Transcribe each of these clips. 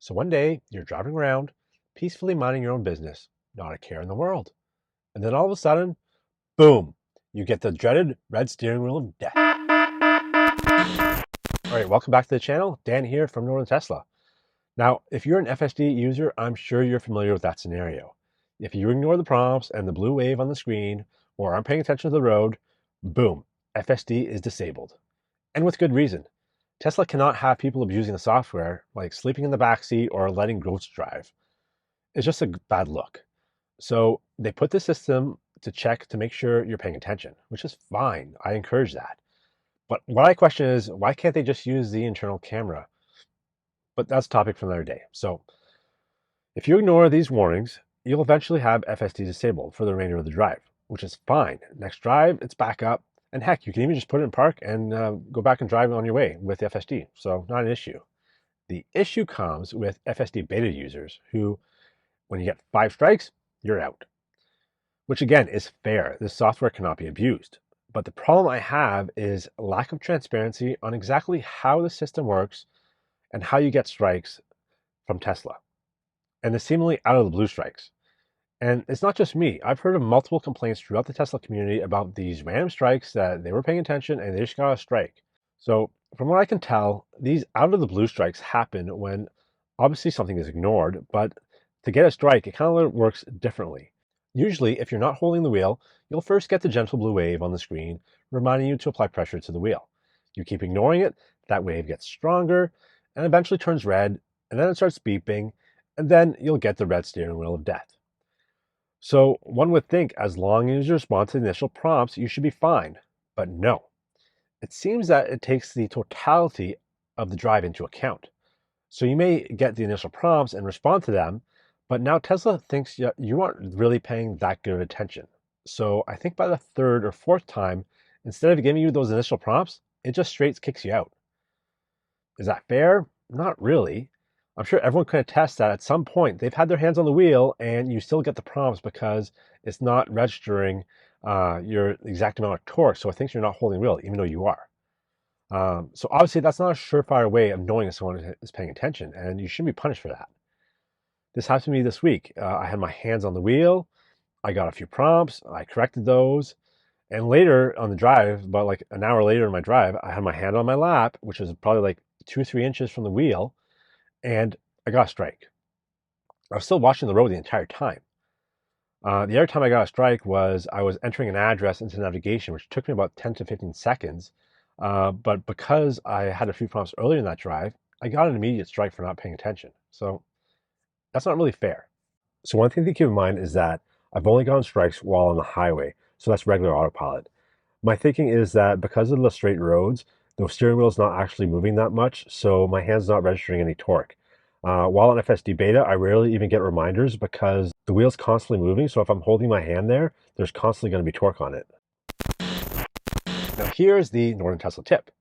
So one day, you're driving around, peacefully minding your own business, not a care in the world. And then all of a sudden, boom, you get the dreaded red steering wheel of death. All right, welcome back to the channel. Dan here from Northern Tesla. Now, if you're an FSD user, I'm sure you're familiar with that scenario. If you ignore the prompts and the blue wave on the screen or aren't paying attention to the road, boom, FSD is disabled. And with good reason. Tesla cannot have people abusing the software, like sleeping in the backseat or letting ghosts drive. It's just a bad look. So they put the system to check to make sure you're paying attention, which is fine. I encourage that. But what I question is, why can't they just use the internal camera? But that's a topic for another day. So if you ignore these warnings, you'll eventually have FSD disabled for the remainder of the drive, which is fine. Next drive, it's back up. And heck, you can even just put it in park and go back and drive on your way with the FSD. So not an issue. The issue comes with FSD Beta users who, when you get 5 strikes, you're out. Which again is fair. This software cannot be abused. But the problem I have is lack of transparency on exactly how the system works and how you get strikes from Tesla. And the seemingly out of the blue strikes. And it's not just me. I've heard of multiple complaints throughout the Tesla community about these random strikes that they were paying attention and they just got a strike. So from what I can tell, these out of the blue strikes happen when obviously something is ignored, but to get a strike, it kind of works differently. Usually, if you're not holding the wheel, you'll first get the gentle blue wave on the screen, reminding you to apply pressure to the wheel. You keep ignoring it, that wave gets stronger, and eventually turns red, and then it starts beeping, and then you'll get the red steering wheel of death. So one would think as long as you respond to the initial prompts, you should be fine. But no. It seems that it takes the totality of the drive into account. So you may get the initial prompts and respond to them, but now Tesla thinks you aren't really paying that good of attention. So I think by the 3rd or 4th time, instead of giving you those initial prompts, it just straight kicks you out. Is that fair? Not really. I'm sure everyone can attest that at some point they've had their hands on the wheel and you still get the prompts because it's not registering your exact amount of torque. So it thinks you're not holding the wheel, even though you are. So obviously that's not a surefire way of knowing if someone is paying attention, and you shouldn't be punished for that. This happened to me this week. I had my hands on the wheel. I got a few prompts. I corrected those. And later on the drive, about like an hour later in my drive, I had my hand on my lap, which was probably like 2 or 3 inches from the wheel, and I got a strike. I was still watching the road the entire time. The other time I got a strike was I was entering an address into navigation, which took me about 10 to 15 seconds. But because I had a few prompts earlier in that drive, I got an immediate strike for not paying attention. So that's not really fair. So one thing to keep in mind is that I've only gotten strikes while on the highway. So that's regular autopilot. My thinking is that because of the straight roads, the steering wheel is not actually moving that much, so my hand's not registering any torque. While on FSD Beta, I rarely even get reminders because the wheel's constantly moving, so if I'm holding my hand there, there's constantly going to be torque on it. Now here's the Northern Tesla tip.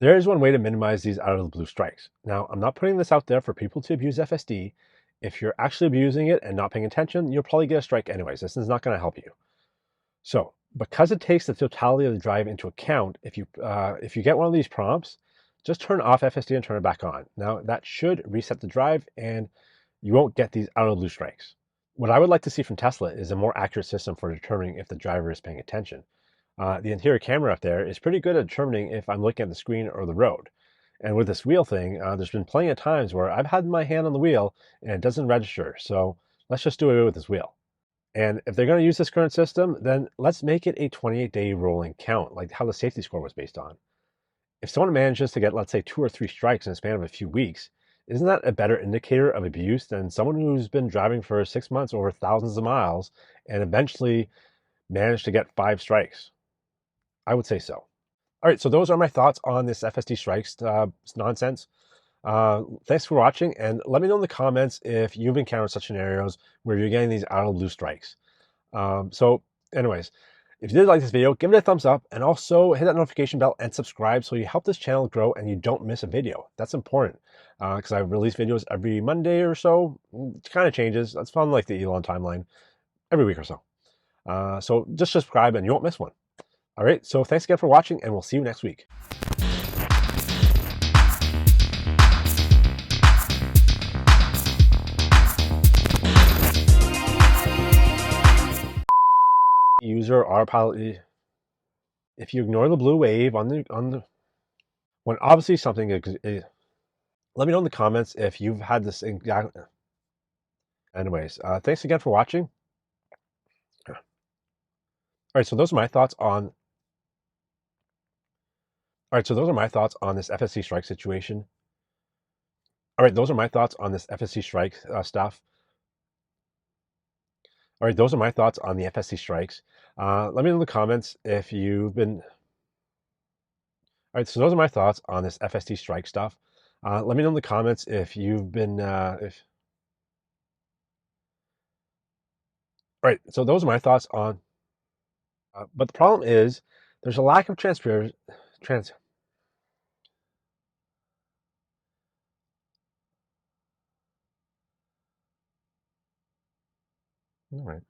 There is one way to minimize these out of the blue strikes. Now, I'm not putting this out there for people to abuse FSD. If you're actually abusing it and not paying attention, you'll probably get a strike anyways. This is not going to help you. So, because it takes the totality of the drive into account, if you get one of these prompts, just turn off FSD and turn it back on. Now, that should reset the drive and you won't get these out of the blue strikes. What I would like to see from Tesla is a more accurate system for determining if the driver is paying attention. The interior camera up there is pretty good at determining if I'm looking at the screen or the road. And with this wheel thing, there's been plenty of times where I've had my hand on the wheel and it doesn't register. So let's just do away with this wheel. And if they're going to use this current system, then let's make it a 28-day rolling count, like how the safety score was based on. If someone manages to get, let's say, 2 or 3 strikes in a span of a few weeks, isn't that a better indicator of abuse than someone who's been driving for 6 months over thousands of miles and eventually managed to get 5 strikes? I would say so. All right, so those are my thoughts on this FSD strikes nonsense. Thanks for watching, and let me know in the comments if you've encountered such scenarios where you're getting these out of the blue strikes. So anyways, if you did like this video, give it a thumbs up, and also hit that notification bell and subscribe so you help this channel grow and you don't miss a video. That's important because I release videos every Monday or so. It kind of changes. That's fun, like the Elon timeline, every week or so. So just subscribe and you won't miss one. All right, so thanks again for watching, and we'll see you next week. user autopilot, if you ignore the blue wave on the when obviously something is, let me know in the comments if you've had this exact. Anyways, thanks again for watching. All right, so those are my thoughts on. All right, so those are my thoughts on this FSD strike situation. All right, those are my thoughts on this FSD strike stuff. All right, those are my thoughts on the FSD strikes. Let me know in the comments if you've been. All right, so those are my thoughts on this FSD strike stuff. Let me know in the comments if you've been. All right, so those are my thoughts on. But the problem is, there's a lack of transparency. All right.